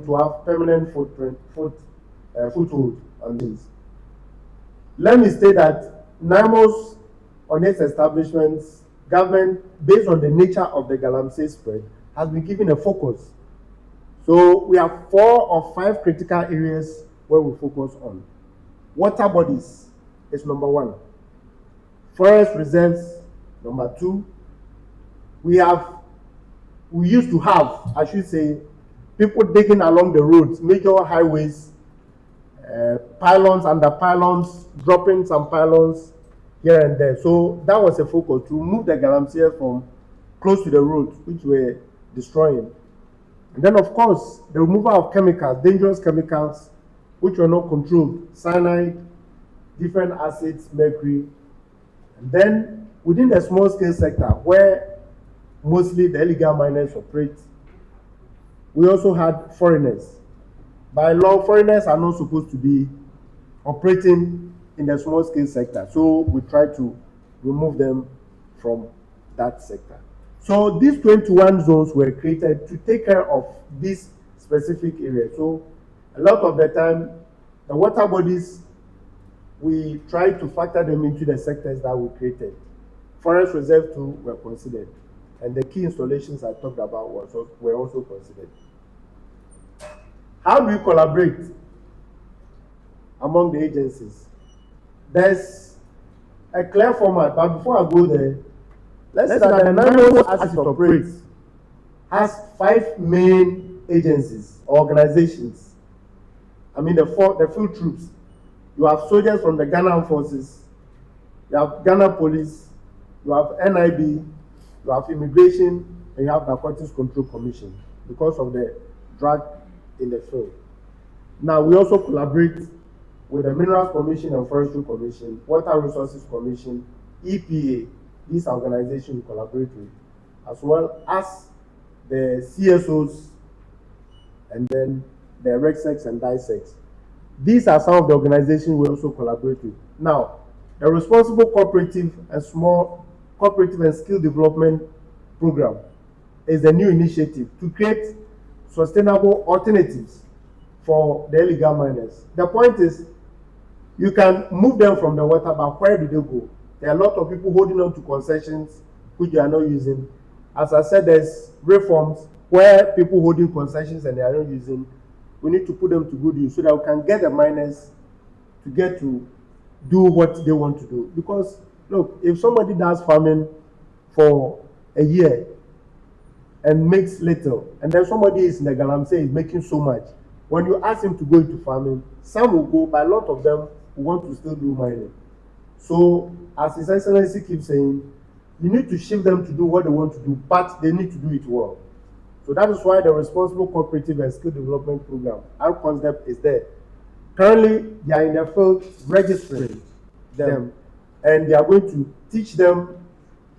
to have permanent foothold on this. Let me state that Naimos, on its establishments, government, based on the nature of the galamsey spread, has been given a focus. So we have 4 or 5 critical areas where we focus on. Water bodies is number 1. Forest reserves, number 2. We used to have, I should say, people digging along the roads, major highways, pylons, under pylons, dropping some pylons here and there. So that was a focus, to remove the galamsey from close to the roads, which were destroying. And then, of course, the removal of chemicals, dangerous chemicals, which were not controlled, cyanide, different acids, mercury. And then, within the small-scale sector, where mostly the illegal miners operate, we also had foreigners. By law, foreigners are not supposed to be operating in the small-scale sector, so we try to remove them from that sector. So these 21 zones were created to take care of these specific areas. So a lot of the time, the water bodies, we try to factor them into the sectors that we created. Forest reserves too were considered, and the key installations I talked about were also considered. How do we collaborate among the agencies? There's a clear format, but before I go there, let's say that the Naimos, as it operates, has 5 main agencies, organizations. I mean, the field troops. You have soldiers from the Ghana Armed Forces, you have Ghana Police, you have NIB, you have Immigration, and you have Narcotics Control Commission, because of the drug in the field. Now, we also collaborate with the Minerals Commission and Forestry Commission, Water Resources Commission, EPA. These organizations we collaborate with, as well as the CSOs and then the RECSEX and DISEX. These are some of the organizations we also collaborate with. Now, the Responsible Cooperative and Small Cooperative and Skill Development Program is a new initiative to create sustainable alternatives for the illegal miners. The point is, you can move them from the water, but where do they go? There are a lot of people holding on to concessions which they are not using. As I said, there's reforms where people holding concessions and they are not using. We need to put them to good use so that we can get the miners to get to do what they want to do. Because look, if somebody does farming for a year and makes little, and then somebody is in the galamsey is making so much, when you ask him to go into farming, some will go, but a lot of them want to still do mining. So, as His Excellency keeps saying, you need to shift them to do what they want to do, but they need to do it well. So that is why the Responsible Cooperative and Skill Development Program, our concept, is there. Currently, they are in the field registering them, and they are going to teach them,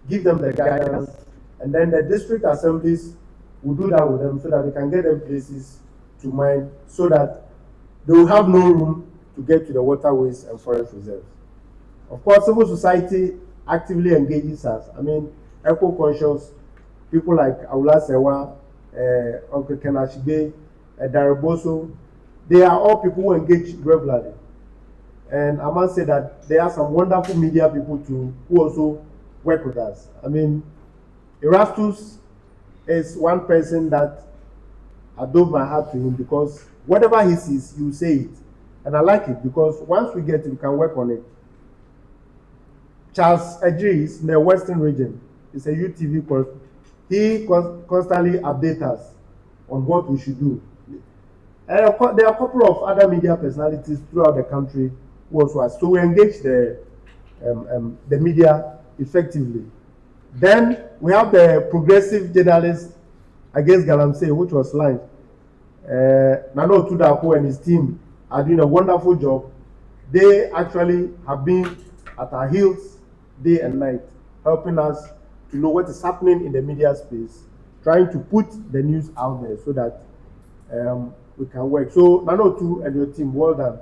give them the guidance, and then the district assemblies will do that with them so that they can get them places to mine, so that they will have no room to get to the waterways and forest reserves. Of course, civil society actively engages us. I mean, eco-conscious people like Aula Sewa, Uncle Kenashibe, Dariboso, they are all people who engage regularly. And I must say that there are some wonderful media people too who also work with us. I mean, Erastus is one person that I dove my heart to him, because whatever he sees, you say it. And I like it, because once we get it, we can work on it. Charles Edry is in the Western region. He's a UTV course. He constantly updates us on what we should do. And there are a couple of other media personalities throughout the country who also are. So we engage the media effectively. Then we have the progressive journalist against galamsey, which was launched. Nano Tudako and his team are doing a wonderful job. They actually have been at our heels day and night, helping us to know what is happening in the media space, trying to put the news out there so that we can work. So Nanotu and your team, well done.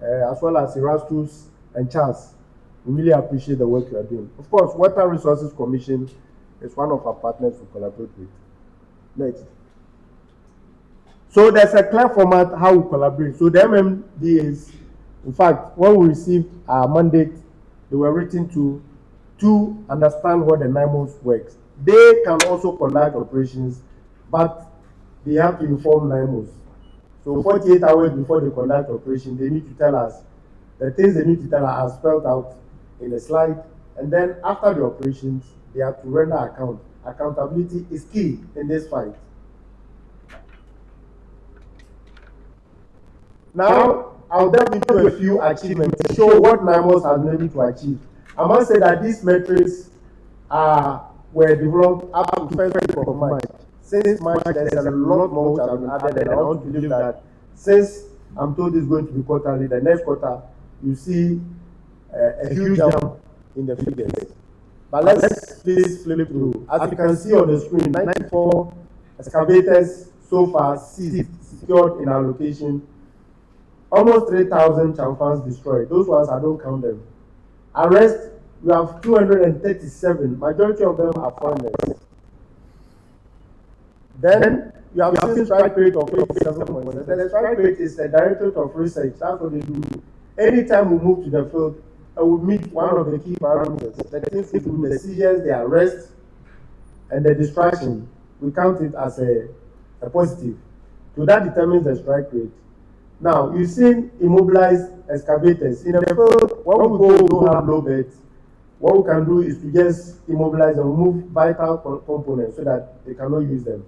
As well as Erastus and Charles, we really appreciate the work you are doing. Of course, Water Resources Commission is one of our partners we collaborate with. Next. So there's a clear format how we collaborate. So the MMDAs, in fact, when we received our mandate, they were written to understand what the Naimos works. They can also conduct operations, but they have to inform Naimos. So 48 hours before they conduct operation, they need to tell us the things they need to tell us are spelled out in the slide. And then after the operations, they have to render account. Accountability is key in this fight. Now, I'll delve into a few achievements to show what Naimos has been able to achieve. I must say that these metrics were developed up to first week of March. Since March, there's a lot more which have been added, and I want to believe that since I'm told it's going to be quarterly, the next quarter, you see a huge jump in the figures. But let's please flip through. As you can see on the screen, 94 excavators so far secured in our location. Almost 3,000 chamfans destroyed. Those ones, I don't count them. Arrest, we have 237. Majority of them are foreigners. Then you have seen strike rate of 87%. The strike rate is the Directorate of Research. That's what they do. Anytime we move to the field, we meet one of the key parameters. The things we do, the seizures, the arrest, and the distraction. We count it as a positive. So that determines the strike rate. Now, you've seen immobilized excavators. In the field, when we go, we don't have low beds. What we can do is to just immobilize and remove vital components so that they cannot use them.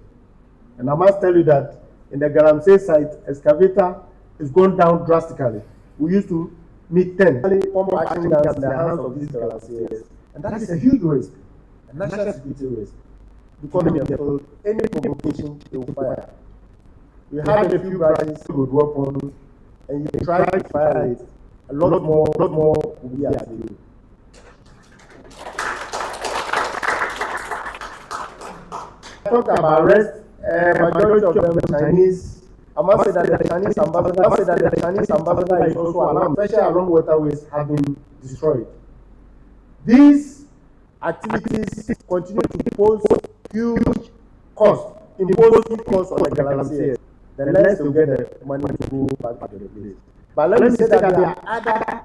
And I must tell you that in the Galamsey site, excavator is going down drastically. We used to meet 10 pump action guns in the hands of these Galamseyers. And that is a huge risk, a national security risk. Because in the field, any provocation, they will fire. We had a few branches with weapons, and you try to fire it. A lot more will be at you. I talked about arrest. Majority of them Chinese. I must say that the Chinese ambassador is also alarmed, especially along waterways, have been destroyed. These activities continue to pose huge cost, impose huge cost on the Galamseyers. The less they get the money to go back to the place. But let me say that there are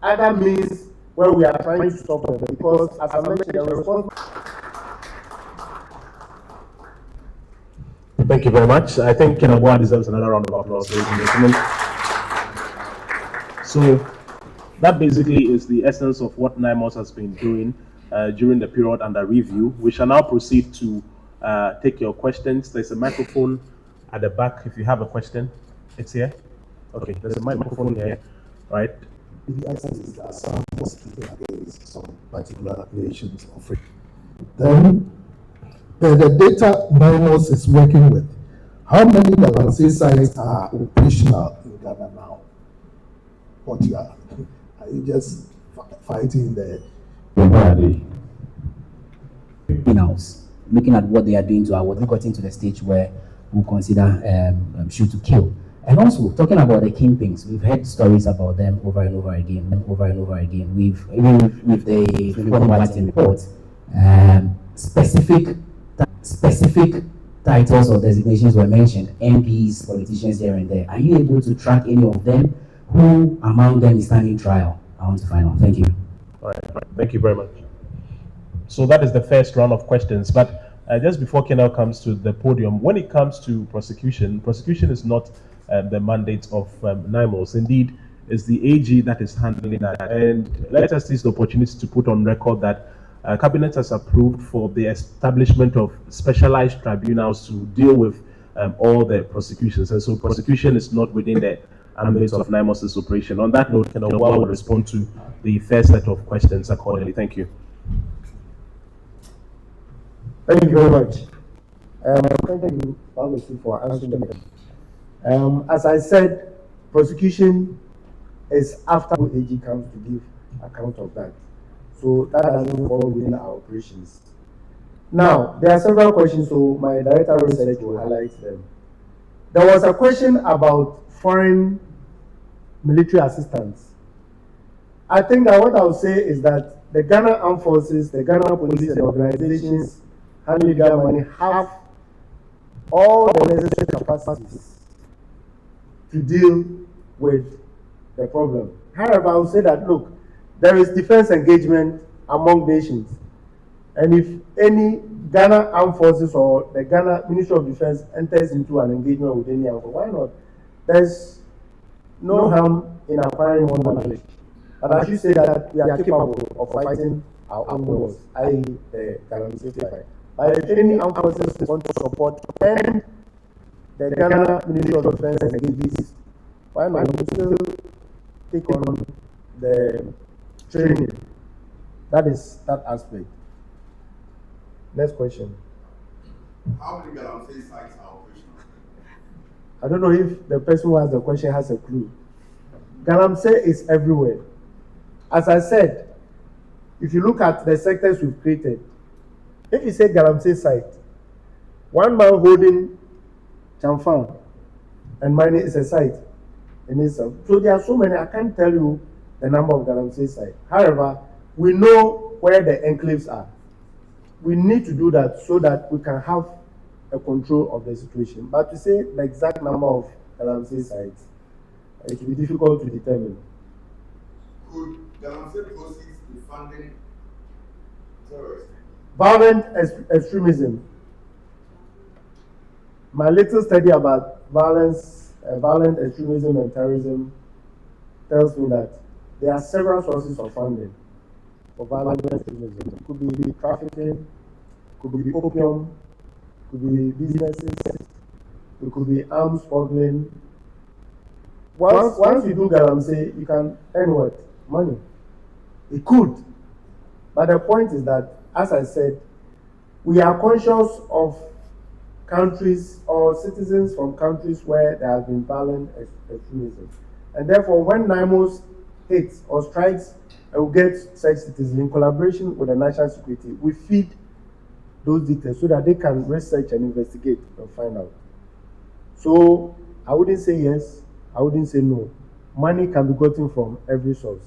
other means where we are trying to stop them, because as I mentioned, the response. Thank you very much. I think Kenagwa deserves another round of applause, ladies and gentlemen. So that basically is the essence of what Naimos has been doing during the period under review. We shall now proceed to take your questions. There's a microphone at the back. If you have a question, it's here. Okay, there's a microphone here, right? The answer is that some prosecuted against some particular nations of Africa. Then the data Naimos is working with. How many Galamsey sites are operational in Ghana now? What you are you just fighting the body? House, looking at what they are doing to our water, gotten to the stage where we consider shoot to kill. And also talking about the kingpins, we've heard stories about them over and over again. We've even with the Freeport Martin report, specific titles or designations were mentioned, MPs, politicians here and there. Are you able to track any of them? Who among them is standing trial? I want to find out. Thank you. All right. Thank you very much. So that is the first round of questions. But just before Kenel comes to the podium, when it comes to prosecution is not the mandate of Naimos. Indeed, it's the AG that is handling that. And let us seize the opportunity to put on record that Cabinet has approved for the establishment of specialized tribunals to deal with all the prosecutions. And so prosecution is not within the ambit of Naimos' operation. On that note, Kenel will respond to the first set of questions accordingly. Thank you. Thank you very much. Thank you, Pharmacy, for answering them. As I said, prosecution is after the AG comes to give account of that. So that doesn't fall within our operations. Now, there are several questions, so my director of research will highlight them. There was a question about foreign military assistance. I think that what I would say is that the Ghana Armed Forces, the Ghana Police, and organizations handling Ghana money have all the necessary capacities to deal with the problem. However, I would say that, look, there is defense engagement among nations. And if any Ghana Armed Forces or the Ghana Ministry of Defense enters into an engagement with any armed force, why not? There's no harm in acquiring more knowledge. But I should say that we are capable of fighting our own wars, i.e. the Galamsey fight. But if any armed forces want to support and the Ghana Ministry of Defense engages, why not? We still take on the training. That is that aspect. Next question. How many Galamsey sites are operational? I don't know if the person who asked the question has a clue. Galamsey is everywhere. As I said, if you look at the sectors we've created, if you say Galamsey site, one man holding Chamfang and mining is a site in itself. So there are so many, I can't tell you the number of Galamsey sites. However, we know where the enclaves are. We need to do that so that we can have a control of the situation. But to say the exact number of Galamsey sites, it will be difficult to determine. Could Galamsey proceeds be funding terrorists? Violent extremism. My little study about violent extremism and terrorism tells me that there are several sources of funding for violent extremism. It could be trafficking, could be opium, could be businesses, it could be arms smuggling. Once you do Galamsey, you can earn what? Money. It could. But the point is that, as I said, we are conscious of countries or citizens from countries where there has been violent extremism. And therefore, when Naimos hits or strikes, and we get such citizens in collaboration with the national security, we feed those details so that they can research and investigate and find out. So I wouldn't say yes, I wouldn't say no. Money can be gotten from every source.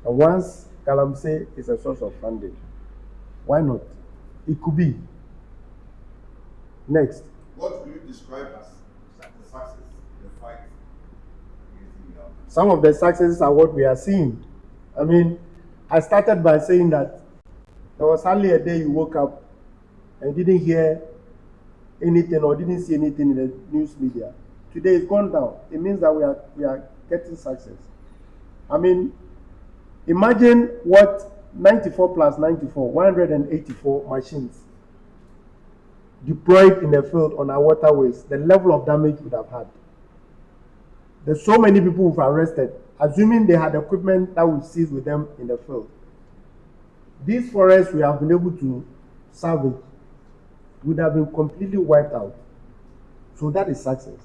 And once Galamsey is a source of funding, why not? It could be. Next. What will you describe as the success in the fight against the government? Some of the successes are what we are seeing. I mean, I started by saying that there was hardly a day you woke up and didn't hear anything or didn't see anything in the news media. Today it's gone down. It means that we are getting success. I mean, imagine what 94 plus 94, 184 machines deployed in the field on our waterways, the level of damage we'd have had. There's so many people who've arrested, assuming they had equipment that would seize with them in the field. These forests we have been able to salvage would have been completely wiped out. So that is success.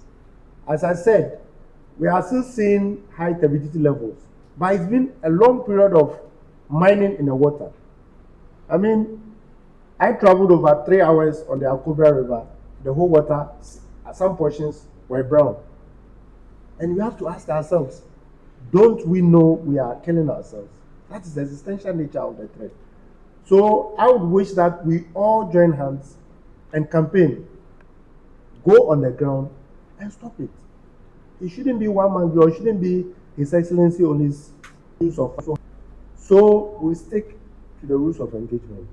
As I said, we are still seeing high turbidity levels, but it's been a long period of mining in the water. I mean, I traveled over 3 hours on the Alcobra River. The whole water, at some portions, were brown. And we have to ask ourselves, don't we know we are killing ourselves? That is the existential nature of the threat. So I would wish that we all join hands and campaign, go on the ground and stop it. It shouldn't be one man or it shouldn't be His Excellency on his use of force. So we stick to the rules of engagement.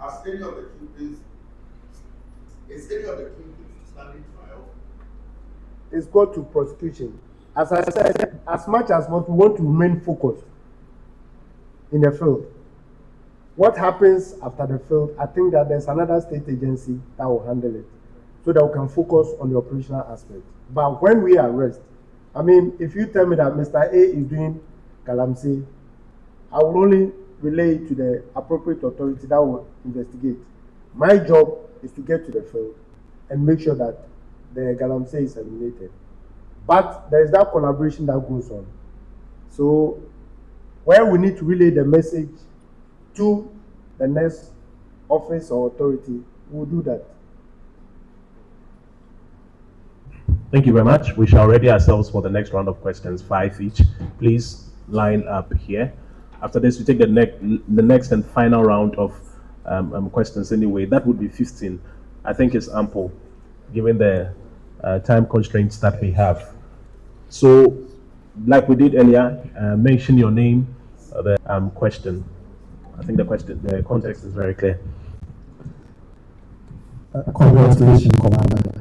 Is any of the kingpins standing trial? It's got to prosecution. As I said, as much as we want to remain focused in the field, what happens after the field, I think that there's another state agency that will handle it so that we can focus on the operational aspect. But when we arrest, I mean, if you tell me that Mr. A is doing Galamsey, I will only relay it to the appropriate authority that will investigate. My job is to get to the field and make sure that the Galamsey is eliminated. But there is that collaboration that goes on. So where we need to relay the message to the next office or authority, we'll do that. Thank you very much. We shall ready ourselves for the next round of questions, 5 each. Please line up here. After this, we take the next and final round of questions anyway. That would be 15. I think is ample, given the time constraints that we have. So, like we did earlier, mention your name, the question. I think the context is very clear. Congratulations, Commander.